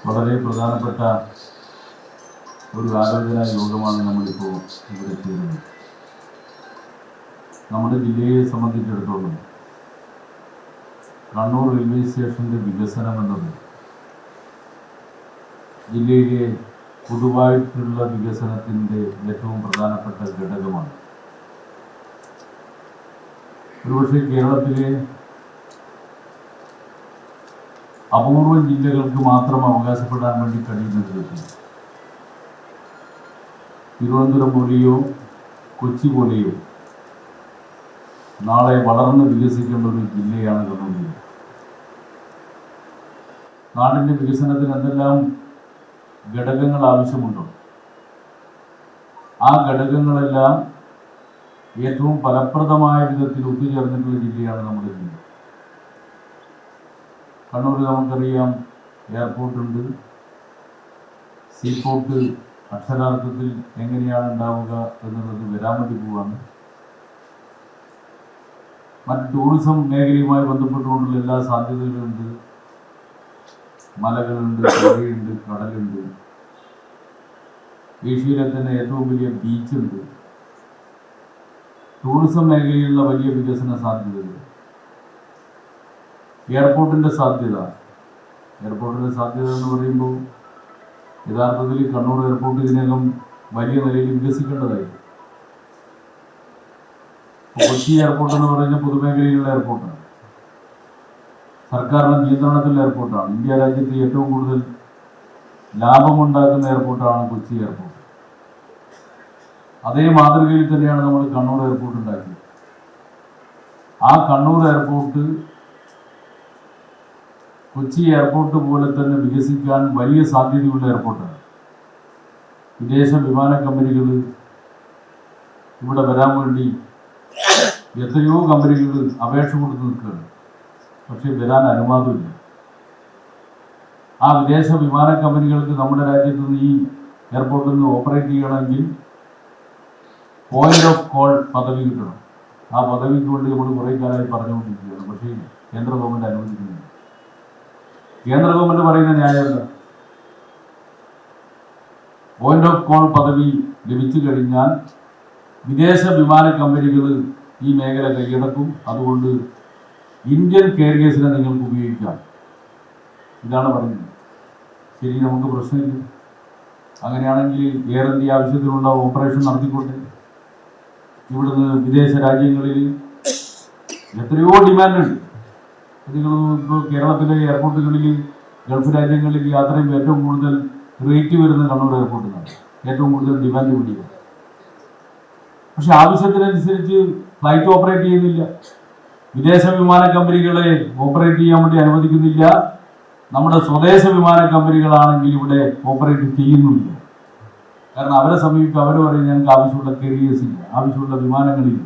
വളരെ പ്രധാനപ്പെട്ട ഒരു ആലോചനാ യോഗമാണ് നമ്മളിപ്പോൾ ഇവിടെ ചെയ്യുന്നത്. നമ്മുടെ ജില്ലയെ സംബന്ധിച്ചിടത്തോളം കണ്ണൂർ റെയിൽവേ സ്റ്റേഷൻ്റെ വികസനം എന്നത് ജില്ലയിലെ പൊതുവായിട്ടുള്ള വികസനത്തിൻ്റെ ഏറ്റവും പ്രധാനപ്പെട്ട ഘടകമാണ്. ഒരുപക്ഷെ കേരളത്തിലെ അപൂർവം ജില്ലകൾക്ക് മാത്രം അവകാശപ്പെടാൻ വേണ്ടി കഴിയുന്ന വിധത്തിൽ തിരുവനന്തപുരം പോലെയോ കൊച്ചി പോലെയോ നാളെ വളർന്ന് വികസിക്കേണ്ട ഒരു ജില്ലയാണ് കണ്ണൂർ ജില്ല. നാടിൻ്റെ വികസനത്തിന് എന്തെല്ലാം ഘടകങ്ങൾ ആവശ്യമുണ്ടോ ആ ഘടകങ്ങളെല്ലാം ഏറ്റവും ഫലപ്രദമായ വിധത്തിൽ ഒത്തുചേർന്നിട്ടുള്ള ജില്ലയാണ് നമ്മുടെ ജില്ല. കണ്ണൂരിൽ നമുക്കറിയാം എയർപോർട്ടുണ്ട്. സീപോർട്ട് അക്ഷരാർത്ഥത്തിൽ എങ്ങനെയാണ് ഉണ്ടാവുക എന്നുള്ളത് വരാൻ വേണ്ടി പോവാണ്. മറ്റ് ടൂറിസം മേഖലയുമായി ബന്ധപ്പെട്ടുകൊണ്ടുള്ള എല്ലാ സാധ്യതകളുണ്ട്. മലകളുണ്ട്, പുഴയുണ്ട്, കടലുണ്ട്. ഏഷ്യയിലെ തന്നെ ഏറ്റവും വലിയ ബീച്ചുണ്ട്. ടൂറിസം മേഖലയിലുള്ള വലിയ വികസന സാധ്യതകൾ. എയർപോർട്ടിൻ്റെ സാധ്യത എന്ന് പറയുമ്പോൾ യഥാർത്ഥത്തിൽ കണ്ണൂർ എയർപോർട്ട് ഇതിനകം വലിയ നിലയിൽ വികസിക്കേണ്ടതായിരുന്നു. കൊച്ചി എയർപോർട്ട് എന്ന് പറയുന്ന പൊതുമേഖലയിലുള്ള എയർപോർട്ടാണ്. സർക്കാരിന്റെ നിയന്ത്രണത്തിലുള്ള എയർപോർട്ടാണ്. ഇന്ത്യ രാജ്യത്ത് ഏറ്റവും കൂടുതൽ ലാഭമുണ്ടാക്കുന്ന എയർപോർട്ടാണ് കൊച്ചി എയർപോർട്ട്. അതേ മാതൃകയിൽ തന്നെയാണ് നമ്മൾ കണ്ണൂർ എയർപോർട്ട് ഉണ്ടാക്കിയത്. ആ കണ്ണൂർ എയർപോർട്ട് കൊച്ചി എയർപോർട്ട് പോലെ തന്നെ വികസിക്കാൻ വലിയ സാധ്യതയുള്ള എയർപോർട്ടാണ്. വിദേശ വിമാന കമ്പനികൾ ഇവിടെ വരാൻ വേണ്ടി എത്രയോ കമ്പനികൾ അപേക്ഷ കൊടുത്ത് നിൽക്കുകയാണ്. പക്ഷെ വരാൻ അനുവാദമില്ല. ആ വിദേശ വിമാന കമ്പനികൾക്ക് നമ്മുടെ രാജ്യത്ത് നിന്ന് ഈ എയർപോർട്ടിൽ നിന്ന് ഓപ്പറേറ്റ് ചെയ്യണമെങ്കിൽ പോയിന്റ് ഓഫ് കോൾ പദവി കിട്ടണം. ആ പദവിക്ക് വേണ്ടി നമ്മൾ കുറേ കാലമായി പറഞ്ഞുകൊണ്ടിരിക്കുകയാണ്. പക്ഷേ കേന്ദ്ര ഗവൺമെൻറ് അനുവദിക്കുന്നില്ല. കേന്ദ്ര ഗവൺമെൻറ് പറയുന്ന ന്യായമല്ല. പോയിന്റ് ഓഫ് കോൾ പദവി ലഭിച്ചു കഴിഞ്ഞാൽ വിദേശ വിമാന കമ്പനികൾ ഈ മേഖല കൈയടക്കും. അതുകൊണ്ട് ഇന്ത്യൻ കാരിയേഴ്സിനെ നിങ്ങൾക്ക് ഉപയോഗിക്കാം. ഇതാണ് പറയുന്നത്. ശരി, നമുക്ക് പ്രശ്നമില്ല. അങ്ങനെയാണെങ്കിൽ എയർ ഇന്ത്യ ആവശ്യത്തിനുള്ള ഓപ്പറേഷൻ നടത്തിക്കോട്ടെ. ഇവിടുന്ന് വിദേശ രാജ്യങ്ങളിൽ എത്രയോ ഡിമാൻഡുണ്ട്. നിങ്ങൾ ഇപ്പോൾ കേരളത്തിലെ എയർപോർട്ടുകളിൽ ഗൾഫ് രാജ്യങ്ങളിൽ യാത്രയും ഏറ്റവും കൂടുതൽ റേറ്റ് വരുന്ന കണ്ണൂർ എയർപോർട്ടിലാണ്. ഏറ്റവും കൂടുതൽ ഡിമാൻഡ് കൂടിയത്. പക്ഷെ ആവശ്യത്തിനനുസരിച്ച് ഫ്ലൈറ്റ് ഓപ്പറേറ്റ് ചെയ്യുന്നില്ല. വിദേശ വിമാന കമ്പനികളെ ഓപ്പറേറ്റ് ചെയ്യാൻ വേണ്ടി അനുവദിക്കുന്നില്ല. നമ്മുടെ സ്വദേശ വിമാന കമ്പനികളാണെങ്കിൽ ഇവിടെ ഓപ്പറേറ്റ് ചെയ്യുന്നില്ല. കാരണം അവരെ സമീപിക്കുക, അവർ പറയും ഞങ്ങൾക്ക് ആവശ്യമുള്ള കാരിയേഴ്സ് ഇല്ല, ആവശ്യമുള്ള വിമാനങ്ങളില്ല.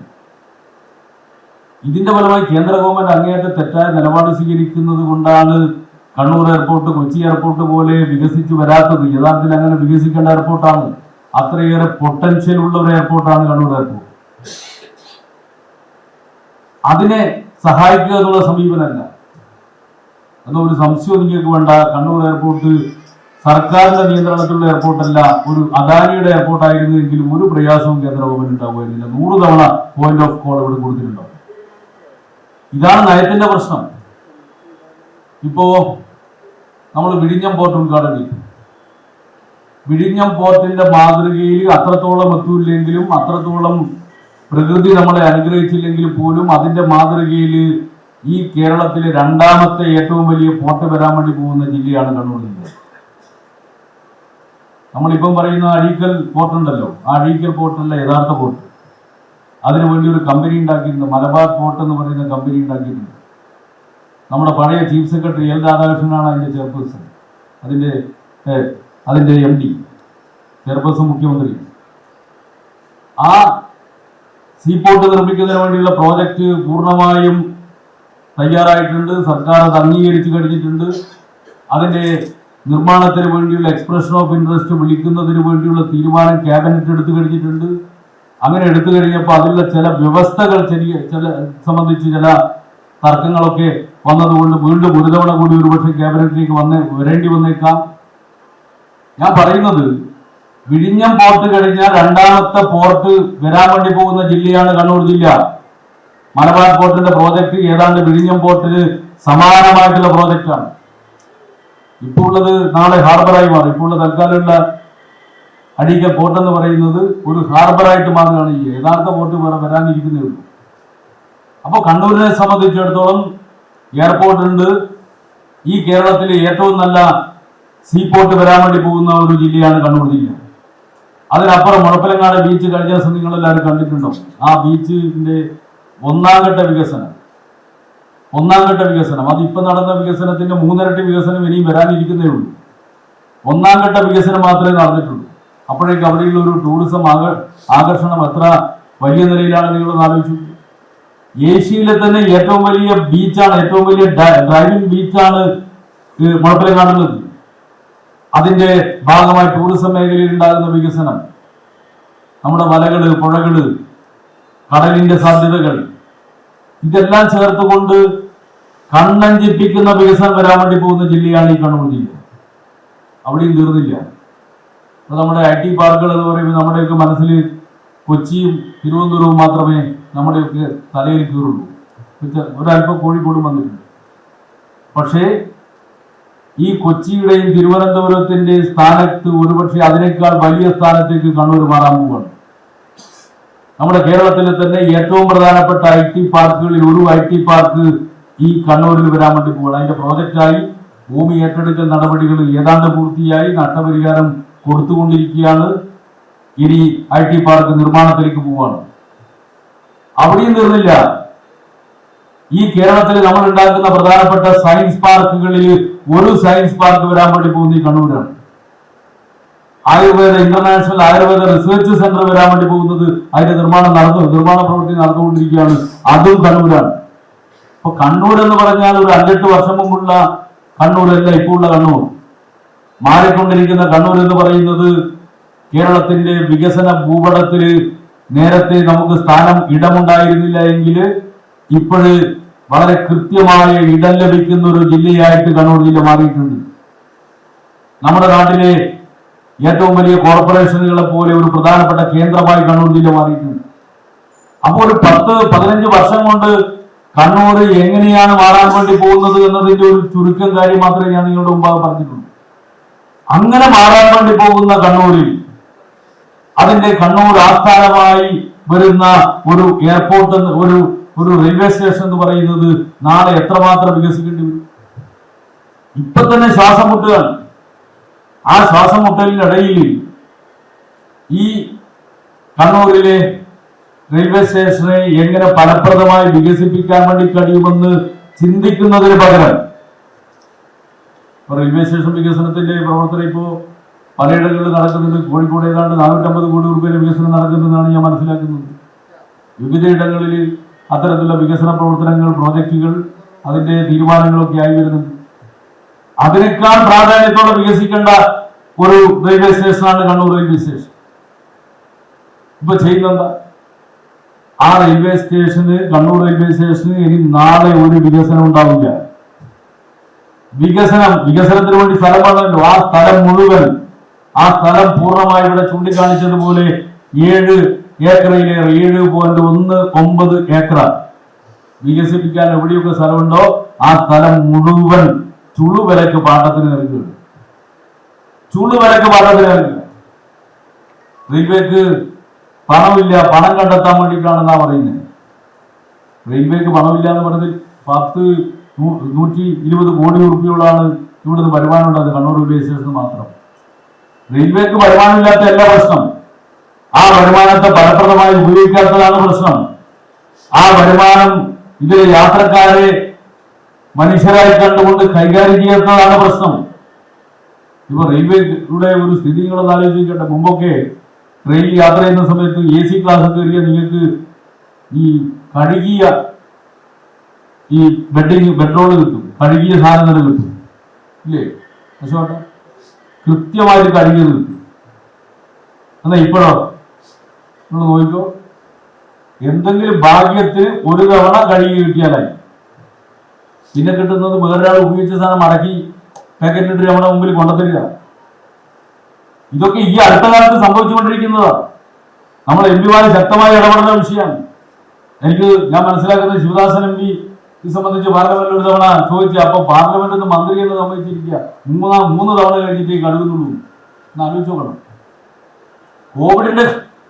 ഇതിന്റെ ഫലമായി കേന്ദ്ര ഗവൺമെന്റ് അങ്ങേയറ്റം തെറ്റായ നിലപാട് സ്വീകരിക്കുന്നത് കൊണ്ടാണ് കണ്ണൂർ എയർപോർട്ട് കൊച്ചി എയർപോർട്ട് പോലെ വികസിച്ച് വരാത്തത്. യഥാർത്ഥത്തിൽ അങ്ങനെ വികസിക്കേണ്ട എയർപോർട്ടാണ്. അത്രയേറെ പൊട്ടൻഷ്യൽ ഉള്ള ഒരു എയർപോർട്ടാണ് കണ്ണൂർ എയർപോർട്ട്. അതിനെ സഹായിക്കുക എന്നുള്ള സമീപനമല്ല. എന്നൊരു സംശയവും നിങ്ങൾക്ക് വേണ്ട. കണ്ണൂർ എയർപോർട്ട് സർക്കാരിന്റെ നിയന്ത്രണത്തിലുള്ള എയർപോർട്ടല്ല. ഒരു അദാനിയുടെ എയർപോർട്ടായിരുന്നു എങ്കിലും ഒരു പ്രയാസവും കേന്ദ്ര ഗവൺമെന്റ് ഉണ്ടാവുകയായിരുന്നില്ല. 100 തവണ പോയിന്റ് ഓഫ് കോൾ ഇവിടെ കൊടുത്തിട്ടുണ്ടാവും. ഇതാണ് നയത്തിന്റെ പ്രശ്നം. ഇപ്പോ നമ്മൾ വിഴിഞ്ഞം പോർട്ട് ഉദ്ഘാടനം ചെയ്തു. വിഴിഞ്ഞം പോർട്ടിന്റെ മാതൃകയിൽ അത്രത്തോളം എത്തൂല്ലെങ്കിലും, അത്രത്തോളം പ്രകൃതി നമ്മളെ അനുഗ്രഹിച്ചില്ലെങ്കിൽ പോലും അതിന്റെ മാതൃകയിൽ ഈ കേരളത്തിലെ രണ്ടാമത്തെ ഏറ്റവും വലിയ പോർട്ട് വരാൻ വേണ്ടി പോകുന്ന ജില്ലയാണ് കണ്ണൂർ ജില്ല. നമ്മളിപ്പം പറയുന്ന അഴീക്കൽ പോർട്ട് ഉണ്ടല്ലോ, ആ അഴീക്കൽ പോർട്ടല്ല യഥാർത്ഥ പോർട്ട്. അതിനുവേണ്ടി ഒരു കമ്പനി ഉണ്ടാക്കിയിട്ടുണ്ട്. മലബാർ പോർട്ട് എന്ന് പറയുന്ന കമ്പനി ഉണ്ടാക്കിയിട്ടുണ്ട്. നമ്മുടെ പഴയ ചീഫ് സെക്രട്ടറി എൽ രാധാകൃഷ്ണനാണ് അതിന്റെ ചെയർപേഴ്സൺ, അതിന്റെ MD, ചെയർപേഴ്സൺ മുഖ്യമന്ത്രി. ആ സീപോർട്ട് നിർമ്മിക്കുന്നതിന് വേണ്ടിയുള്ള പ്രോജക്റ്റ് പൂർണ്ണമായും തയ്യാറായിട്ടുണ്ട്. സർക്കാർ അത് അംഗീകരിച്ചു കഴിഞ്ഞിട്ടുണ്ട്. അതിന്റെ നിർമ്മാണത്തിന് വേണ്ടിയുള്ള എക്സ്പ്രഷൻ ഓഫ് ഇൻട്രസ്റ്റ് വിളിക്കുന്നതിന് വേണ്ടിയുള്ള തീരുമാനം ക്യാബിനറ്റ് എടുത്തു കഴിഞ്ഞിട്ടുണ്ട്. അങ്ങനെ എടുത്തു കഴിഞ്ഞപ്പോൾ അതിലുള്ള ചില വ്യവസ്ഥകൾ സംബന്ധിച്ച് ചില തർക്കങ്ങളൊക്കെ വന്നതുകൊണ്ട് വീണ്ടും ഒരു തവണ കൂടി ഒരുപക്ഷെ ക്യാബിനറ്റിലേക്ക് വരേണ്ടി വന്നേക്കാം. ഞാൻ പറയുന്നത് വിഴിഞ്ഞം പോർട്ട് കഴിഞ്ഞാൽ രണ്ടാമത്തെ പോർട്ട് വരാൻ വേണ്ടി പോകുന്ന ജില്ലയാണ് കണ്ണൂർ ജില്ല. മലബാർ പോർട്ടിന്റെ പ്രോജക്റ്റ് ഏതാണ്ട് വിഴിഞ്ഞം പോർട്ടിന് സമാനമായിട്ടുള്ള പ്രോജക്റ്റാണ്. ഇപ്പോൾ ഉള്ളത് നാളെ ഹാർബറായി മാറും. ഇപ്പോൾ ഉള്ള തൽക്കാലമുള്ള അടീക്കൽ പോർട്ട് എന്ന് പറയുന്നത് ഒരു ഹാർബറായിട്ട് മാറുകയാണ്. ഈ യഥാർത്ഥ പോർട്ട് വരാനിരിക്കുന്നേ ഉള്ളൂ. അപ്പോൾ കണ്ണൂരിനെ സംബന്ധിച്ചിടത്തോളം എയർപോർട്ട് ഉണ്ട്. ഈ കേരളത്തിലെ ഏറ്റവും നല്ല സീ പോർട്ട് വരാൻ വേണ്ടി പോകുന്ന ഒരു ജില്ലയാണ് കണ്ണൂർ ജില്ല. അതിനപ്പുറം മുഴപ്പിലങ്ങാട് ബീച്ച് കഴിഞ്ഞ ദിവസം നിങ്ങളെല്ലാവരും കണ്ടിട്ടുണ്ടോ? ആ ബീച്ചിന്റെ ഒന്നാം ഘട്ട വികസനം അത് ഇപ്പൊ നടന്ന വികസനത്തിന്റെ 3 ഇരട്ടി വികസനം ഇനിയും വരാനിരിക്കുന്നേ ഉള്ളൂ. ഒന്നാം ഘട്ട വികസനം മാത്രമേ നടന്നിട്ടുള്ളൂ. അപ്പോഴേക്ക് അവിടെയുള്ള ഒരു ടൂറിസം ആകർഷണം എത്ര വലിയ നിലയിലാണ് നിങ്ങളൊന്ന് ആലോചിച്ചു. ഏഷ്യയിലെ തന്നെ ഏറ്റവും വലിയ ബീച്ചാണ്, ഏറ്റവും വലിയ ഡ്രൈവിംഗ് ബീച്ചാണ് മുഴപ്പിലങ്ങാടുള്ളത്. അതിന്റെ ഭാഗമായി ടൂറിസം മേഖലയിൽ ഉണ്ടാകുന്ന വികസനം, നമ്മുടെ മലകള്, പുഴകള്, കടലിന്റെ സാധ്യതകൾ, ഇതെല്ലാം ചേർത്തുകൊണ്ട് കണ്ണഞ്ചിപ്പിക്കുന്ന വികസനം വരാൻ വേണ്ടി പോകുന്ന ജില്ലയാണ് ഈ കണ്ണൂർ ജില്ല. അവിടെയും തീർന്നില്ല. അപ്പൊ നമ്മുടെ IT പാർക്കുകൾ എന്ന് പറയുമ്പോൾ നമ്മുടെയൊക്കെ മനസ്സിൽ കൊച്ചിയും തിരുവനന്തപുരവും മാത്രമേ നമ്മുടെയൊക്കെ തലയിൽ കീറുള്ളൂ. ഒരല്പം കോഴിക്കോടും വന്നിട്ടുണ്ട്. പക്ഷേ ഈ കൊച്ചിയുടെയും തിരുവനന്തപുരത്തിന്റെ സ്ഥാനത്ത് ഒരുപക്ഷെ അതിനേക്കാൾ വലിയ സ്ഥാനത്തേക്ക് കണ്ണൂർ മാറാൻ പോവുകയാണ്. നമ്മുടെ കേരളത്തിലെ തന്നെ ഏറ്റവും പ്രധാനപ്പെട്ട IT പാർക്കുകളിൽ ഒരു IT പാർക്ക് ഈ കണ്ണൂരിൽ വരാൻ വേണ്ടി പോവുകയാണ്. അതിന്റെ പ്രോജക്റ്റായി ഭൂമി ഏറ്റെടുക്കൽ നടപടികൾ ഏതാണ്ട് പൂർത്തിയായി, നഷ്ടപരിഹാരം കൊടുത്തുകൊണ്ടിരിക്കുകയാണ്. ഇനി IT പാർക്ക് നിർമ്മാണത്തിലേക്ക് പോവുകയാണ്. അവിടെയും തീർന്നില്ല. ഈ കേരളത്തിൽ നമ്മൾ ഉണ്ടാക്കുന്ന പ്രധാനപ്പെട്ട സയൻസ് പാർക്കുകളിൽ ഒരു സയൻസ് പാർക്ക് വരാൻ വേണ്ടി പോകുന്ന ഈ കണ്ണൂരാണ്. ഇന്റർനാഷണൽ ആയുർവേദ റിസർച്ച് സെന്റർ വരാൻ വേണ്ടി പോകുന്നത്, അതിന്റെ നിർമ്മാണ പ്രവൃത്തി നടന്നുകൊണ്ടിരിക്കുകയാണ്. അതും കണ്ണൂരാണ്. അപ്പൊ കണ്ണൂർ എന്ന് പറഞ്ഞാൽ ഒരു 5-8 വർഷം മുമ്പുള്ള കണ്ണൂരല്ല ഇപ്പോൾ ഉള്ള കണ്ണൂർ. മാറിക്കൊണ്ടിരിക്കുന്ന കണ്ണൂർ എന്ന് പറയുന്നത് കേരളത്തിന്റെ വികസന ഭൂപടത്തിൽ നേരത്തെ നമുക്ക് ഇടമുണ്ടായിരുന്നില്ല എങ്കിൽ ഇപ്പോഴ് വളരെ കൃത്യമായ ഇടം ലഭിക്കുന്ന ഒരു ജില്ലയായിട്ട് കണ്ണൂർ ജില്ല മാറിയിട്ടുണ്ട്. നമ്മുടെ നാട്ടിലെ ഏറ്റവും വലിയ കോർപ്പറേഷനുകളെ പോലെ ഒരു പ്രധാനപ്പെട്ട കേന്ദ്രമായി കണ്ണൂർ ജില്ല മാറിയിട്ടുണ്ട്. അപ്പോൾ ഒരു 10-15 വർഷം കൊണ്ട് കണ്ണൂർ എങ്ങനെയാണ് മാറാൻ വേണ്ടി പോകുന്നത് എന്നതിന്റെ ഒരു ചുരുക്കം കാര്യം മാത്രമേ ഞാൻ നിങ്ങളുടെ മുമ്പാകെ പറഞ്ഞിട്ടുള്ളൂ. അങ്ങനെ മാറാൻ വേണ്ടി പോകുന്ന കണ്ണൂരിൽ അതിന്റെ കണ്ണൂർ ആസ്ഥാനമായി വരുന്ന ഒരു എയർപോർട്ട്, ഒരു റെയിൽവേ സ്റ്റേഷൻ എന്ന് പറയുന്നത് നാളെ എത്രമാത്രം വികസിക്കേണ്ടി വരും. ഇപ്പൊ തന്നെ ശ്വാസം മുട്ടുകയാണ്. ആ ശ്വാസം മുട്ടലിനിടയിൽ ഈ കണ്ണൂരിലെ റെയിൽവേ സ്റ്റേഷനെ എങ്ങനെ ഫലപ്രദമായി വികസിപ്പിക്കാൻ വേണ്ടി കഴിയുമെന്ന് ചിന്തിക്കുന്നതിന് പകരം റെയിൽവേ സ്റ്റേഷൻ വികസനത്തിന്റെ പ്രവർത്തനം ഇപ്പോ പലയിടങ്ങളിൽ നടക്കുന്നുണ്ട്. കോഴിക്കോട് ഏതാണ്ട് 450 കോടി രൂപയുടെ വികസനം നടക്കുന്നതെന്നാണ് ഞാൻ മനസ്സിലാക്കുന്നത്. വിവിധ ഇടങ്ങളിൽ അത്തരത്തിലുള്ള വികസന പ്രവർത്തനങ്ങൾ, പ്രോജക്റ്റുകൾ, അതിന്റെ തീരുമാനങ്ങളൊക്കെ ആയി വരുന്നുണ്ട്. അതിനേക്കാൾ പ്രാധാന്യത്തോടെ വികസിക്കേണ്ട ഒരു റെയിൽവേ സ്റ്റേഷനാണ് കണ്ണൂർ റെയിൽവേ സ്റ്റേഷൻ. ഇപ്പൊ ചെയ്യുന്നത് ആ റെയിൽവേ സ്റ്റേഷന്, കണ്ണൂർ റെയിൽവേ സ്റ്റേഷന് ഇനി നാളെ ഒരു വികസനം ഉണ്ടാവില്ല. വികസനത്തിന് വേണ്ടി സ്ഥലം വേണമല്ലോ. ആ സ്ഥലം പൂർണ്ണമായി ഇവിടെ ചൂണ്ടിക്കാണിച്ചതുപോലെ 7 ഏക്കറിലേറെ 7.19 ഏക്കർ വികസിപ്പിക്കാൻ എവിടെയൊക്കെ സ്ഥലമുണ്ടോ ആ സ്ഥലം മുഴുവൻ ചുളുവിലക്ക് പാട്ടത്തിന് നൽകുകയാണ്. റെയിൽവേക്ക് പണമില്ല, പണം കണ്ടെത്താൻ വേണ്ടിയിട്ടാണെന്നാ പറയുന്നത്. റെയിൽവേക്ക് പണമില്ല എന്ന് പറഞ്ഞതിൽ 120 കോടി രൂപയോളാണ് ഇവിടുന്ന് വരുമാനം ഉണ്ടായത് കണ്ണൂർ റെയിൽവേ സ്റ്റേഷന് മാത്രം. റെയിൽവേക്ക് വരുമാനമില്ലാത്ത എല്ലാ പ്രശ്നം, ആ വരുമാനത്തെ ഫലപ്രദമായി ഉപയോഗിക്കാത്തതാണ് പ്രശ്നം. ആ വരുമാനം ഇതിലെ യാത്രക്കാരെ മനുഷ്യരായി കണ്ടുകൊണ്ട് കൈകാര്യം ചെയ്യാത്തതാണ് പ്രശ്നം. ഇപ്പൊ റെയിൽവേയുടെ ഒരു സ്ഥിതി നിങ്ങളൊന്ന് ആലോചിക്കട്ടെ. മുമ്പൊക്കെ ട്രെയിനിൽ യാത്ര ചെയ്യുന്ന സമയത്ത് AC ക്ലാസ് കയറിയ നിങ്ങൾക്ക് ഈ കഴുകിയ ബെഡ്റോൾ കിട്ടും, കഴുകിയ സാധനങ്ങൾ കിട്ടും, ഇല്ലേ? പക്ഷേ കൃത്യമായിട്ട് കഴുകിയത് കിട്ടും. എന്നാ ഇപ്പോഴോ നിങ്ങൾ നോക്കിക്കോ, എന്തെങ്കിലും ഭാഗ്യത്തിന് ഒരു തവണ കഴുകി കിട്ടിയാലായി. പിന്നെ കിട്ടുന്നത് വേറൊരാൾ ഉപയോഗിച്ച സാധനം മടക്കി പാക്കറ്റിട്ട് നമ്മുടെ മുമ്പിൽ കൊണ്ടുത്തരിക. ഇതൊക്കെ ഈ അടുത്ത കാലത്ത് സംഭവിച്ചുകൊണ്ടിരിക്കുന്നതാണ്. നമ്മൾ എം പിമാർ ശക്തമായി ഇടപെടുന്ന വിഷയമാണ്. ഞാൻ മനസ്സിലാക്കുന്നത് ശിവദാസൻ എം പി ഇത് സംബന്ധിച്ച് പാർലമെന്റിൽ ഒരു തവണ ചോദിച്ചു. അപ്പൊ പാർലമെന്റിൽ നിന്ന് മന്ത്രി എന്ന് സംബന്ധിച്ചിരിക്കുക 3 തവണ കഴിഞ്ഞിട്ട് കഴുകുന്നുള്ളൂ എന്ന് ആലോചിച്ച് നോക്കണം.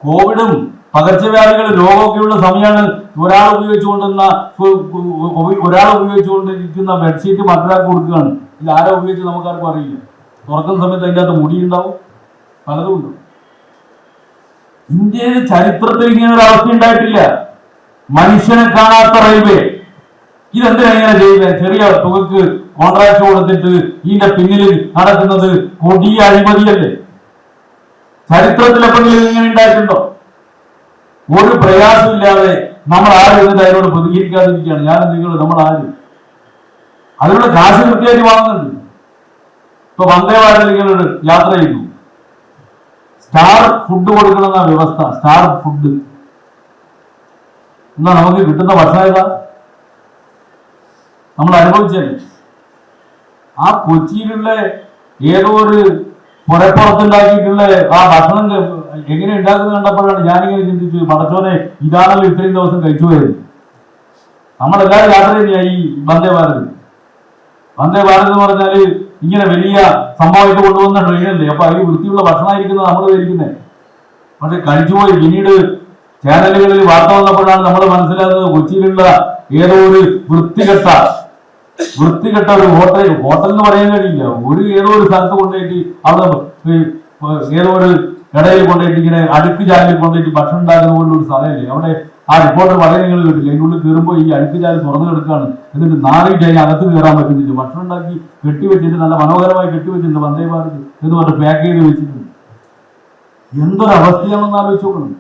കോവിഡും പകർച്ചവ്യാധികൾ രോഗമൊക്കെയുള്ള സമയമാണ് ഒരാൾ ഉപയോഗിച്ചുകൊണ്ടിരിക്കുന്ന ബെഡ്ഷീറ്റ് മറ്റൊരാൾക്ക് കൊടുക്കുകയാണ്. ഇത് ആരോ ഉപയോഗിച്ച് നമുക്കാർക്കും അറിയില്ല. തുറക്കുന്ന സമയത്ത് അതിൻ്റെ അകത്ത് മുടിയുണ്ടാവും, പലതും ഉണ്ടാവും. ഇന്ത്യയുടെ ചരിത്രത്തിൽ ഇങ്ങനെ ഒരു അവസ്ഥ ഉണ്ടായിട്ടില്ല. മനുഷ്യനെ കാണാത്ത റെയിൽവേ. ഇതെന്തിനാ ഇങ്ങനെ ചെയ്യുന്നത്? ചെറിയ തുകക്ക് കോൺട്രാക്ട് കൊടുത്തിട്ട് ഇതിന്റെ പിന്നിൽ നടക്കുന്നത് കൊടിയ അഴിമതിയല്ലേ? ചരിത്രത്തിൽ എപ്പോഴെങ്കിലും ഇങ്ങനെ ഉണ്ടായിട്ടുണ്ടോ? ഒരു പ്രയാസമില്ലാതെ നമ്മൾ ആരും എന്നിട്ട് അതിനോട് പ്രതികരിക്കാതിരിക്കുകയാണ്. നമ്മൾ ആരും അതിനുള്ള കാശ് കൃത്യമായിട്ട് വാങ്ങുന്നുണ്ട്. ഇപ്പൊ വന്ദേ ഭാരത് നിങ്ങളോട് യാത്ര ചെയ്തു, സ്റ്റാർ ഫുഡ് കൊടുക്കണമെന്ന വ്യവസ്ഥ. സ്റ്റാർ ഫുഡ് എന്നാ നമുക്ക് കിട്ടുന്ന ഭക്ഷണം ഏതാ? നമ്മൾ അനുഭവിച്ചല്ലേ. ആ കൊച്ചിയിലുള്ള ഏതോ ഒരു പുറപ്പുറത്തുണ്ടാക്കിയിട്ടുള്ള ആ ഭക്ഷണം എങ്ങനെ ഉണ്ടാക്കുന്നത് കണ്ടപ്പോഴാണ് ഞാനിങ്ങനെ ചിന്തിച്ചു, പടച്ചോനെ ഇതാണല്ലോ ഇത്രയും ദിവസം കഴിച്ചു പോയത്. നമ്മളെല്ലാവരും യാത്ര ചെയ്യുക ഈ വന്ദേ ഭാരത് എന്ന് പറഞ്ഞാല് ഇങ്ങനെ വലിയ സംഭവമായിട്ട് കൊണ്ടുവന്ന ട്രെയിനല്ലേ. അപ്പൊ അതിൽ വൃത്തിയുള്ള ഭക്ഷണമായിരിക്കുന്നത് നമ്മൾ ധരിക്കുന്നത്. പക്ഷെ കഴിച്ചുപോയി. പിന്നീട് ചാനലുകളിൽ വാർത്ത വന്നപ്പോഴാണ് നമ്മൾ മനസ്സിലാകുന്നത് കൊച്ചിയിലുള്ള ഏതോ ഒരു വൃത്തികെട്ട ഒരു ഹോട്ടൽ എന്ന് പറയാൻ കഴിയില്ല, ഏതോ ഒരു സ്ഥലത്ത് കൊണ്ടുപോയിട്ട് അവിടെ ഏതോ ഒരു ഇടയിൽ കൊണ്ടുപോയിട്ട് ഇങ്ങനെ അടുക്ക് ചാലിൽ കൊണ്ടുപോയിട്ട് ഭക്ഷണം ഉണ്ടാക്കുന്ന പോലുള്ള ഒരു സ്ഥലമില്ലേ അവിടെ. ആ റിപ്പോർട്ട് വളരെ നിങ്ങൾ കേട്ടില്ല. അതിൻ്റെ ഉള്ളിൽ കയറുമ്പോൾ ഈ അടുക്ക് ചാല് തുറന്നു കിടക്കുകയാണ്. എന്നിട്ട് നാറിയിട്ട് അതിന് അകത്ത് കയറാൻ പറ്റുന്നില്ല. ഭക്ഷണം ഉണ്ടാക്കി കെട്ടിവെച്ചിട്ട് നല്ല മനോഹരമായി കെട്ടിവെച്ചിട്ടുണ്ട്. വന്ദേ ഭാരത് എന്ന് പറഞ്ഞ് പാക്ക് ചെയ്ത് വെച്ചിട്ടുണ്ട്. എന്തൊരവസ്ഥയാണെന്ന് ആലോചിച്ച് നോക്കണം.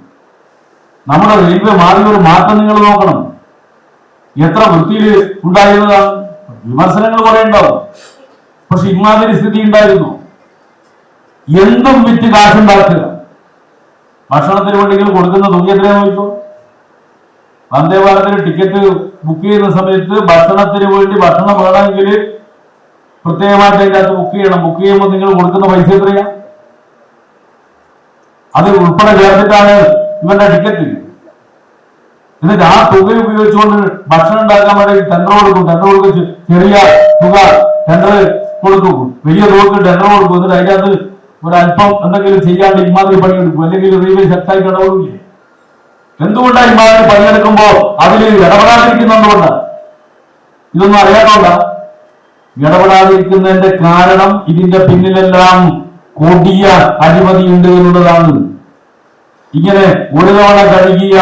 നമ്മുടെ റെയിൽവേ മാറിയ ഒരു മാറ്റം നിങ്ങൾ നോക്കണം. എത്ര വൃത്തിയിൽ ഉണ്ടായിരുന്നതാണ്. വിമർശനങ്ങൾ കുറെ ഉണ്ടാവും, പക്ഷെ ഇമാതിരി സ്ഥിതി ഉണ്ടായിരുന്നു. എന്തും വിറ്റ് കാശുണ്ടാക്കുക. ഭക്ഷണത്തിന് വേണ്ടി കൊടുക്കുന്ന തുക എത്രയാ നോക്കോ. വന്ദേ ഭാരതിന് ടിക്കറ്റ് ബുക്ക് ചെയ്യുന്ന സമയത്ത് ഭക്ഷണത്തിന് വേണ്ടി ഭക്ഷണം വേണമെങ്കിൽ പ്രത്യേകമായിട്ട് അതിൻ്റെ അകത്ത് ബുക്ക് ചെയ്യണം. ബുക്ക് ചെയ്യുമ്പോൾ നിങ്ങൾ കൊടുക്കുന്ന പൈസ എത്രയാ? അത് ഉൾപ്പെടെ ചേർത്തിട്ടാണ് ഇവന്റെ ടിക്കറ്റ്. എന്നിട്ട് ആ തുക ഉപയോഗിച്ചുകൊണ്ട് ഭക്ഷണം ഉണ്ടാക്കാൻ വേണ്ടി ടെൻഡർ കൊടുക്കും. ചെറിയ തുക ടെൻഡർ കൊടുക്കും, വലിയ തുകക്ക് ടെൻഡർ കൊടുക്കും. എന്നിട്ട് അതിൻ്റെ അകത്ത് ഒരല്പം എന്തെങ്കിലും ചെയ്യാണ്ട് ഇമാതിരി പണിയെടുക്കും. അല്ലെങ്കിൽ റെയിൽവേ ശക്തമായി ഇടപെടില്ലേ? എന്തുകൊണ്ടാണ് ഇമാതിരി പണിയെടുക്കുമ്പോ അതിൽ ഇടപെടാതിരിക്കുന്നുകൊണ്ടാണ്? ഇതൊന്നും അറിയാത്തോണ്ടാ ഇടപെടാതിരിക്കുന്നതിന്റെ കാരണം ഇതിന്റെ പിന്നിലെല്ലാം കൊടിയ അഴിമതിയുണ്ട് എന്നുള്ളതാണ്. ഇങ്ങനെ ഒരു തവണ കഴുകിയ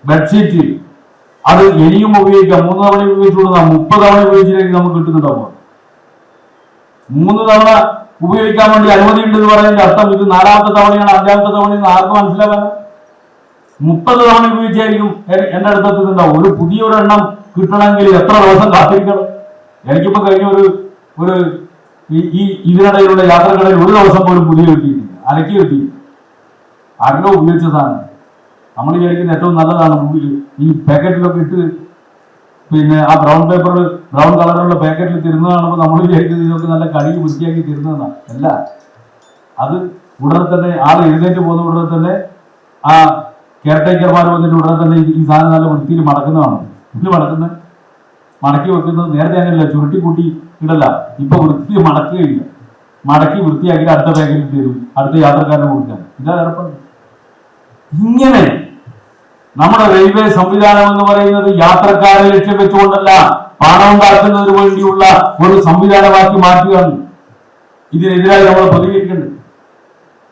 ബെഡ്ഷീറ്റ് അത് ഇനിയും ഉപയോഗിക്കാം. 3 തവണ ഉപയോഗിച്ചുകൊടുക്കാം. 30 തവണ ഉപയോഗിച്ചില്ലെങ്കിൽ നമുക്ക് കിട്ടുന്നുണ്ടാവും. 3 തവണ ഉപയോഗിക്കാൻ വേണ്ടി അനുമതി ഉണ്ടെന്ന് പറയുന്നതിന്റെ അർത്ഥം ഇത് 4ാമത്തെ തവണയാണ് 5ാമത്തെ തവണയെന്ന് ആർക്കും മനസ്സിലാക്കാൻ. 30 തവണ ഉപയോഗിച്ചായിരിക്കും എന്റെ അടുത്തെത്തുന്നുണ്ടാവും. ഒരു പുതിയൊരെണ്ണം കിട്ടണമെങ്കിൽ എത്ര ദിവസം കാത്തിരിക്കണം? എനിക്കിപ്പോ കഴിഞ്ഞ ഒരു ഇതിനിടയിലുള്ള യാത്രകളിൽ ഒരു ദിവസം പോലും പുതിയ കിട്ടിയിട്ടില്ല, അലക്കി കിട്ടിയില്ല. ആരോ ഉപയോഗിച്ച സാധനം നമ്മൾ വിചാരിക്കുന്ന ഏറ്റവും നല്ലതാണ്. ഈ പാക്കറ്റിലൊക്കെ ഇട്ട് പിന്നെ ആ ബ്രൗൺ കളറുള്ള പാക്കറ്റിൽ തരുന്നത് കാണുമ്പോൾ നമ്മൾ വിചാരിക്കുന്നത് ഇതൊക്കെ നല്ല കഴുകി വൃത്തിയാക്കി തരുന്നതാണ്. അല്ല, അത് ഉടനെ തന്നെ ആൾ എഴുന്നേറ്റ് പോകുന്ന ഉടനെ തന്നെ ആ കെയർടേക്കർമാർ വന്നിട്ട് ഉടനെ തന്നെ ഈ സാധനം നല്ല വൃത്തിയിൽ മടക്കുന്നതാണ്. മടക്കി വെക്കുന്നത്. നേരത്തെ അങ്ങനെയല്ല, ചുരുട്ടിക്കൂട്ടി ഇടല്ല. ഇപ്പൊ വൃത്തി മടക്കുകയില്ല. മടക്കി വൃത്തിയാക്കി അടുത്ത പാക്കറ്റിൽ തരും, അടുത്ത യാത്രക്കാരനെ കൊടുക്കാൻ. ഇതാ ഏർപ്പാട്. ഇങ്ങനെ നമ്മുടെ റെയിൽവേ സംവിധാനം എന്ന് പറയുന്നത് യാത്രക്കാരെ ലക്ഷ്യം വെച്ചുകൊണ്ടല്ല, പണം ഉണ്ടാക്കുന്നതിന് വേണ്ടിയുള്ള ഒരു സംവിധാനമാക്കി മാറ്റുകയാണ്. ഇതിനെതിരായി നമ്മൾ പ്രതികരിക്കേണ്ടത്.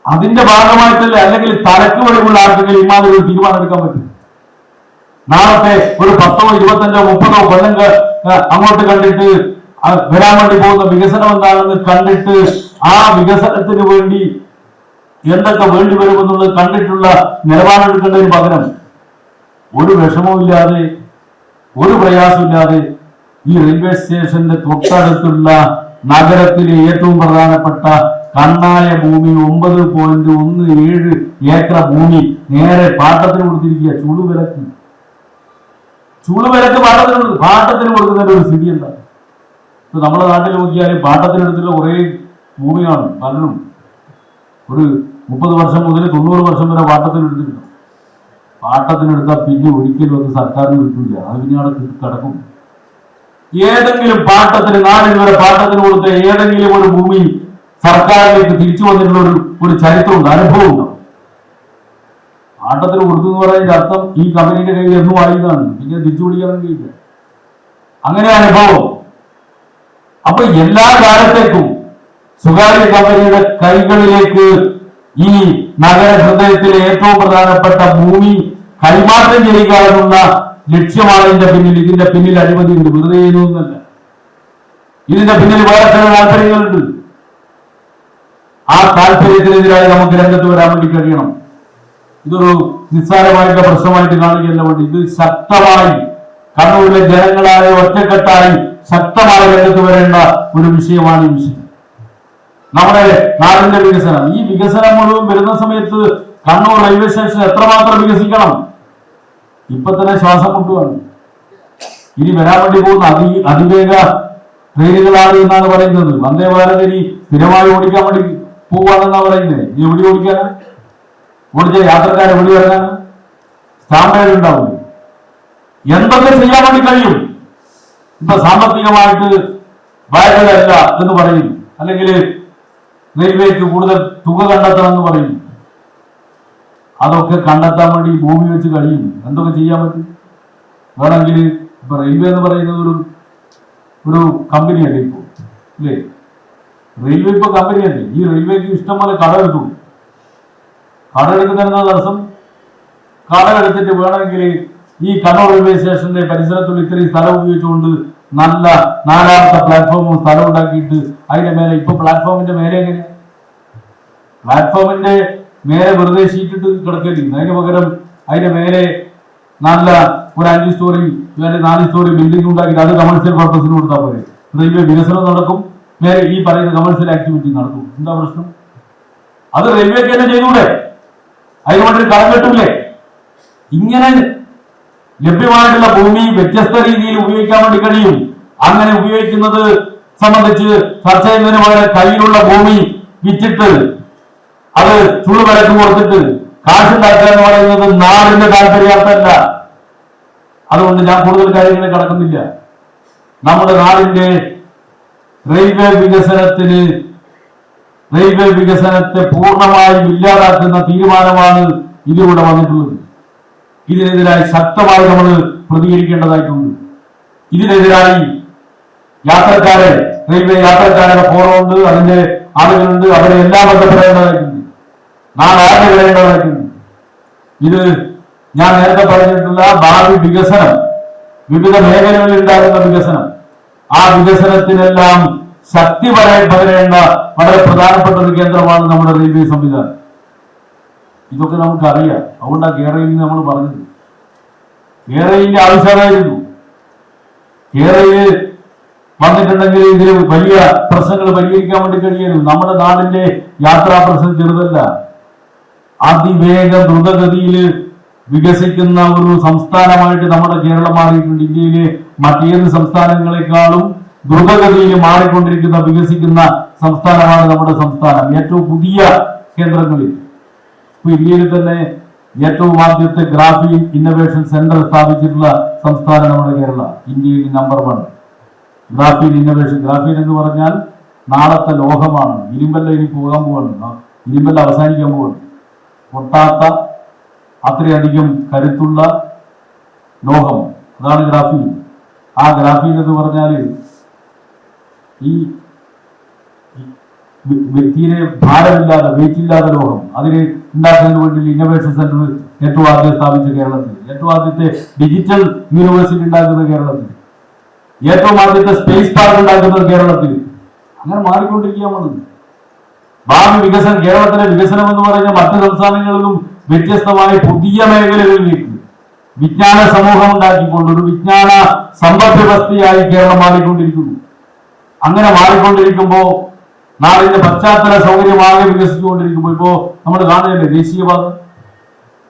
അതിന്റെ ഭാഗമായിട്ടല്ലേ, അല്ലെങ്കിൽ തലക്ക് വെളിവുള്ള ആർക്കെങ്കിലും ഇമാതിരി ഒരു തീരുമാനം എടുക്കാൻ പറ്റും? നാളത്തെ ഒരു 10, 25, 30 കൊല്ലം അങ്ങോട്ട് കണ്ടിട്ട് വരാൻ വേണ്ടി പോകുന്ന വികസനം എന്താണെന്ന് കണ്ടിട്ട് ആ വികസനത്തിന് വേണ്ടി എന്തൊക്കെ വേണ്ടി വരുമെന്നുള്ളത് കണ്ടിട്ടുള്ള നിലപാടെടുക്കേണ്ടതിന് പകരം ഒരു വിഷമവുമില്ലാതെ ഒരു പ്രയാസമില്ലാതെ ഈ റെയിൽവേ സ്റ്റേഷന്റെ തൊട്ടടുത്തുള്ള നഗരത്തിലെ ഏറ്റവും പ്രധാനപ്പെട്ട കണ്ണായ ഭൂമി 9.17 ഏക്കർ ഭൂമി നേരെ പാട്ടത്തിന് കൊടുത്തിരിക്കുക. ചുളുവിലക്ക് പാട്ടത്തിന് കൊടുക്കുന്നതിന്റെ ഒരു സ്ഥിതി എന്താ? ഇപ്പൊ നമ്മുടെ നാട്ടിൽ നോക്കിയാൽ പാട്ടത്തിനെടുത്തുള്ള കുറെ ഭൂമിയാണ് പലരും ഒരു 30 വർഷം മുതൽ 90 വർഷം വരെ പാട്ടത്തിനെടുത്തിട്ടുണ്ട്. പാട്ടത്തിനെടുത്താൽ പിന്നെ ഒരിക്കലും അത് സർക്കാരിന് കിട്ടില്ല, അത് പിന്നെ അവിടെ കിടക്കും. ഏതെങ്കിലും പാട്ടത്തിന് നാടിന് വരെ പാട്ടത്തിന് കൊടുത്ത ഏതെങ്കിലും ഒരു ഭൂമി സർക്കാരിലേക്ക് തിരിച്ചു വന്നിട്ടുള്ള ഒരു ചരിത്രമുണ്ട്, അനുഭവമുണ്ട്. പാട്ടത്തിന് കൊടുത്തു എന്ന് പറയുന്നതിന്റെ അർത്ഥം ഈ കമ്പനിയുടെ കയ്യിൽ എന്നും ആയതാണ്, പിന്നെ തിരിച്ചു പിടിക്കാൻ കഴിയില്ല. അങ്ങനെ അനുഭവം. അപ്പൊ എല്ലാ കാലത്തേക്കും സ്വകാര്യ കമ്പനിയുടെ കൈകളിലേക്ക് ഈ നഗര ഹൃദയത്തിലെ ഏറ്റവും പ്രധാനപ്പെട്ട ഭൂമി കൈമാറ്റം ചെയ്യുക എന്നുള്ള ലക്ഷ്യമാണ് ഇതിന്റെ പിന്നിൽ അഴിമതിയുണ്ട്, വെറുതെ ചെയ്യുന്നൊന്നല്ല. ഇതിന്റെ പിന്നിൽ വേറെ ചില താല്പര്യങ്ങളുണ്ട്. ആ താല്പര്യത്തിനെതിരായി നമുക്ക് രംഗത്ത് വരാൻ വേണ്ടി കഴിയണം. ഇതൊരു നിസ്സാരമായിട്ടുള്ള പ്രശ്നമായിട്ട് കാണുകയല്ല വേണ്ടി, ഇത് ശക്തമായി കണ്ണൂരിലെ ജനങ്ങളായ ഒറ്റക്കെട്ടായി ശക്തമായി രംഗത്ത് വരേണ്ട ഒരു വിഷയമാണ് ഈ വിഷയം. നമ്മുടെ നാടിന്റെ വികസനം, ഈ വികസനം മുഴുവൻ വരുന്ന സമയത്ത് കണ്ണൂർ റെയിൽവേ സ്റ്റേഷൻ എത്രമാത്രം വികസിക്കണം. ഇപ്പൊ തന്നെ ശ്വാസം മുട്ടുകയാണ്. ഇനി വരാൻ വേണ്ടി പോകുന്ന അതിവേഗ ട്രെയിനുകളാണ് എന്നാണ് പറയുന്നത്. വന്ദേ ഭാരത് ഇനി സ്ഥിരമായി ഓടിക്കാൻ വേണ്ടി പോവാണെന്നാണ് പറയുന്നത്. ഇനി എവിടെ ഓടിക്കാനാ? ഓടിച്ച യാത്രക്കാരെ എവിടെ ഇറങ്ങാൻ? സ്റ്റാമ്പേഡ് ഉണ്ടാവില്ല. എന്തൊക്കെ ചെയ്യാൻ വേണ്ടി കഴിയും? ഇപ്പൊ സാമ്പത്തികമായിട്ട് ബാധ്യതയല്ല എന്ന് പറയും, അല്ലെങ്കിൽ റെയിൽവേക്ക് കൂടുതൽ തുക കണ്ടെത്തണം എന്ന് പറയും. അതൊക്കെ കണ്ടെത്താൻ വേണ്ടി ഭൂമി വെച്ച് കഴിയും. എന്തൊക്കെ ചെയ്യാൻ പറ്റും? വേണമെങ്കിൽ ഇപ്പൊ റെയിൽവേ എന്ന് പറയുന്നത് ഒരു കമ്പനിയല്ലേ ഇപ്പോൾ, അല്ലേ? റെയിൽവേ ഇപ്പൊ കമ്പനിയല്ലേ. ഈ റെയിൽവേക്ക് ഇഷ്ടംപോലെ കടമെടുത്തു. കടമെടുക്കുന്നതിന് തടസ്സം, കടമെടുത്തിട്ട് വേണമെങ്കിൽ ഈ കണ്ണൂർ റെയിൽവേ സ്റ്റേഷന്റെ പരിസരത്തുള്ള ഇത്രയും സ്ഥലം ഉപയോഗിച്ചുകൊണ്ട് നല്ല 4ാമത്തെ പ്ലാറ്റ്ഫോമും സ്ഥലം ഉണ്ടാക്കിയിട്ട് അതിന്റെ മേലെ, ഇപ്പൊ പ്ലാറ്റ്ഫോമിന്റെ മേലെ എങ്ങനെയാ? പ്ലാറ്റ്ഫോമിന്റെ മേലെ വെറുതെ ഷീറ്റിട്ട് കിടക്കേണ്ടി, അതിന് പകരം അതിന്റെ മേലെ നല്ല ഒരു 5 സ്റ്റോറി 4 സ്റ്റോറി ബിൽഡിംഗ് ഉണ്ടാക്കിയിട്ട് അത് കമേഴ്സ്യൽ പർപ്പസിന് കൊടുത്താൽ പോലെ റെയിൽവേ വികസനം നടക്കും, മേലെ ഈ പറയുന്ന കമേഴ്സ്യൽ ആക്ടിവിറ്റി നടക്കും. എന്താ പ്രശ്നം? അത് റെയിൽവേക്ക് തന്നെ ചെയ്തൂടെ? അതിനുവേണ്ടി കടം കെട്ടൂലേ? ഇങ്ങനെ ലഭ്യമായിട്ടുള്ള ഭൂമി വ്യത്യസ്ത രീതിയിൽ ഉപയോഗിക്കാൻ വേണ്ടി കഴിയും. അങ്ങനെ ഉപയോഗിക്കുന്നത് സംബന്ധിച്ച് ചർച്ച ചെയ്യുന്നതിന് പകരം കയ്യിലുള്ള ഭൂമി വിറ്റിട്ട് അത് ചുളുവിലക്ക് കൊടുത്തിട്ട് കാശുണ്ടാക്കുക എന്ന് പറയുന്നത് നാടിന്റെ താല്പര്യാർത്ഥമല്ല. അതുകൊണ്ട് ഞാൻ കൂടുതൽ കാര്യങ്ങളിൽ കടക്കുന്നില്ല. നമ്മുടെ നാടിന്റെ റെയിൽവേ വികസനത്തെ പൂർണ്ണമായും ഇല്ലാതാക്കുന്ന തീരുമാനമാണ് ഇതിലൂടെ വന്നിട്ടുള്ളത്. ഇതിനെതിരായി ശക്തമായി നമ്മൾ പ്രതികരിക്കേണ്ടതായിട്ടുണ്ട്. ഇതിനെതിരായി റെയിൽവേ യാത്രക്കാരുടെ ഫോറമുണ്ട്, അതിന്റെ ആളുകളുണ്ട്, അവരെ എല്ലാം ബന്ധപ്പെടേണ്ടതായിട്ടുണ്ട്, നാളെ വരേണ്ടതായിട്ടുണ്ട്. ഇത് ഞാൻ നേരത്തെ പറഞ്ഞിട്ടുള്ള ഭാവി വികസനം, വിവിധ മേഖലകളിൽ ഉണ്ടാകുന്ന വികസനം, ആ വികസനത്തിനെല്ലാം ശക്തി പകരേണ്ട വളരെ പ്രധാനപ്പെട്ട ഒരു കേന്ദ്രമാണ് നമ്മുടെ റെയിൽവേ സംവിധാനം. ഇതൊക്കെ നമുക്കറിയാം. അതുകൊണ്ടാണ് കേരളയിൽ നമ്മൾ പറഞ്ഞത്. കേരളത്തിന്റെ ആവശ്യമായിരുന്നു. കേരളയിൽ വന്നിട്ടുണ്ടെങ്കിൽ ഇതിൽ വലിയ പ്രശ്നങ്ങൾ പരിഹരിക്കാൻ വേണ്ടി കഴിയുന്നു. നമ്മുടെ നാടിന്റെ യാത്രാ പ്രശ്നം ചെറുതല്ല. അതിവേഗ ദ്രുതഗതിയിൽ വികസിക്കുന്ന ഒരു സംസ്ഥാനമായിട്ട് നമ്മുടെ കേരളം മാറിയിട്ടുണ്ട്. ഇന്ത്യയിലെ മറ്റേത് സംസ്ഥാനങ്ങളെക്കാളും ദ്രുതഗതിയിൽ മാറിക്കൊണ്ടിരിക്കുന്ന വികസിക്കുന്ന സംസ്ഥാനമാണ് നമ്മുടെ സംസ്ഥാനം. ഏറ്റവും പുതിയ കേന്ദ്രങ്ങളിൽ ഇപ്പൊ ഇന്ത്യയിൽ തന്നെ ഏറ്റവും ആദ്യത്തെ ഗ്രാഫീൻ ഇന്നൊവേഷൻ സെന്റർ സ്ഥാപിച്ചിട്ടുള്ള സംസ്ഥാനം നമ്മുടെ കേരള. ഇന്ത്യയിൽ നമ്പർ 1 ഗ്രാഫീൻ ഇന്നൊവേഷൻ. ഗ്രാഫീൻ എന്ന് പറഞ്ഞാൽ നാളത്തെ ലോഹമാണ്. ഇരുമ്പല്ല ഇനി പോകാൻ പോവാണ്, ഇരുമ്പല്ല അവസാനിക്കാൻ പോവാണ്. പൊട്ടാത്ത അത്രയധികം കരുത്തുള്ള ലോഹം, അതാണ് ഗ്രാഫീൻ. ആ ഗ്രാഫീൻ എന്ന് പറഞ്ഞാൽ ഈ തീരെ ഭാരമില്ലാതെ വെയിറ്റില്ലാത്ത ലോഹം, അതിന് ഉണ്ടാക്കുന്നതിന് വേണ്ടി ഇന്നൊവേഷൻ സെന്റർ ഏറ്റവും ആദ്യം സ്ഥാപിച്ച കേരളത്തിൽ, ഏറ്റവും ആദ്യത്തെ ഡിജിറ്റൽ യൂണിവേഴ്സിറ്റി ഉണ്ടാക്കുന്നത് കേരളത്തിൽ, ഏറ്റവും ആദ്യത്തെ സ്പേസ് പാർക്ക് ഉണ്ടാക്കുന്നത് കേരളത്തിൽ. അങ്ങനെ മാറിക്കൊണ്ടിരിക്കുകയാണ് ഭാവി വികസനം. കേരളത്തിലെ വികസനം എന്ന് പറഞ്ഞാൽ മറ്റു സംസ്ഥാനങ്ങളിലും വ്യത്യസ്തമായ പുതിയ മേഖലകളിലേക്ക് വിജ്ഞാന സമൂഹം ഉണ്ടാക്കിക്കൊണ്ട് ഒരു വിജ്ഞാന സമ്പദ് വ്യവസ്ഥയായി കേരളം മാറിക്കൊണ്ടിരിക്കുന്നു. അങ്ങനെ മാറിക്കൊണ്ടിരിക്കുമ്പോൾ നാടിന്റെ പശ്ചാത്തല സൗകര്യമാകെ വികസിച്ചുകൊണ്ടിരിക്കുമ്പോൾ ഇപ്പോ നമ്മൾ കാണുന്നില്ലേ ദേശീയപാത.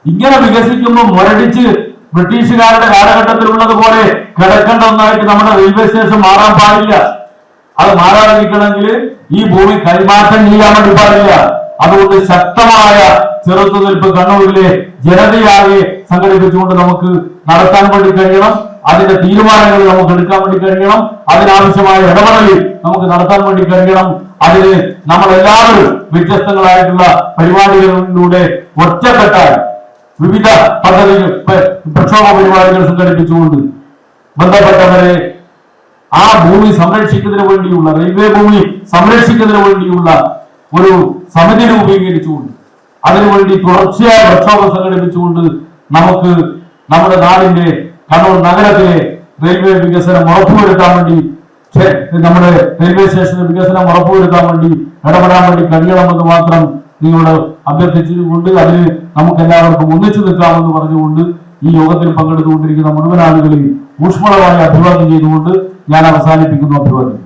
ഇങ്ങനെ വികസിക്കുമ്പോൾ മുരടിച്ച് ബ്രിട്ടീഷുകാരുടെ കാലഘട്ടത്തിലുള്ളത് പോലെ കിടക്കേണ്ട ഒന്നായിട്ട് നമ്മുടെ റെയിൽവേ സ്റ്റേഷൻ മാറാൻ പാടില്ല. അത് മാറാതിരിക്കണമെങ്കിൽ ഈ ഭൂമി കൈമാറ്റം ചെയ്യാൻ വേണ്ടി പാടില്ല. അതുകൊണ്ട് ശക്തമായ ചെറുത്തുനിൽപ്പ് കണ്ണൂരിലെ ജനതയാകെ സംഘടിപ്പിച്ചുകൊണ്ട് നമുക്ക് നടത്താൻ വേണ്ടി കഴിയണം. അതിന്റെ തീരുമാനങ്ങൾ നമുക്ക് എടുക്കാൻ വേണ്ടി കഴിയണം. അതിനാവശ്യമായ ഇടപെടൽ നമുക്ക് നടത്താൻ വേണ്ടി കഴിയണം. അതിന് നമ്മളെല്ലാവരും വ്യത്യസ്തങ്ങളായിട്ടുള്ള പരിപാടികളിലൂടെ ഒറ്റക്കെട്ടാൽ വിവിധ പദ്ധതികൾ പ്രക്ഷോഭ പരിപാടികൾ സംഘടിപ്പിച്ചുകൊണ്ട് ബന്ധപ്പെട്ടവരെ ആ ഭൂമി സംരക്ഷിക്കുന്നതിന് വേണ്ടിയുള്ള റെയിൽവേ ഭൂമി സംരക്ഷിക്കുന്നതിന് വേണ്ടിയുള്ള ഒരു സമിതി രൂപീകരിച്ചുകൊണ്ട് അതിനുവേണ്ടി തുടർച്ചയായ പ്രക്ഷോഭം സംഘടിപ്പിച്ചുകൊണ്ട് നമുക്ക് നമ്മുടെ നാടിന്റെ കണ്ണൂർ നഗരത്തിലെ റെയിൽവേ വികസനം ഉറപ്പുവരുത്താൻ വേണ്ടി, നമ്മുടെ റെയിൽവേ സ്റ്റേഷന്റെ വികസനം ഉറപ്പുവരുത്താൻ വേണ്ടി ഇടപെടാൻ വേണ്ടി കഴിയണമെന്ന് മാത്രം നിങ്ങളോട് അഭ്യർത്ഥിച്ചുകൊണ്ട് അതിന് നമുക്ക് എല്ലാവർക്കും ഒന്നിച്ചു നിൽക്കാമെന്ന് പറഞ്ഞുകൊണ്ട് ഈ യോഗത്തിൽ പങ്കെടുത്തുകൊണ്ടിരിക്കുന്ന മുഴുവൻ ആളുകളെയും ഊഷ്മളമായി അഭിവാദ്യം ചെയ്തുകൊണ്ട് ഞാൻ അവസാനിപ്പിക്കുന്നു. അഭിവാദ്യം.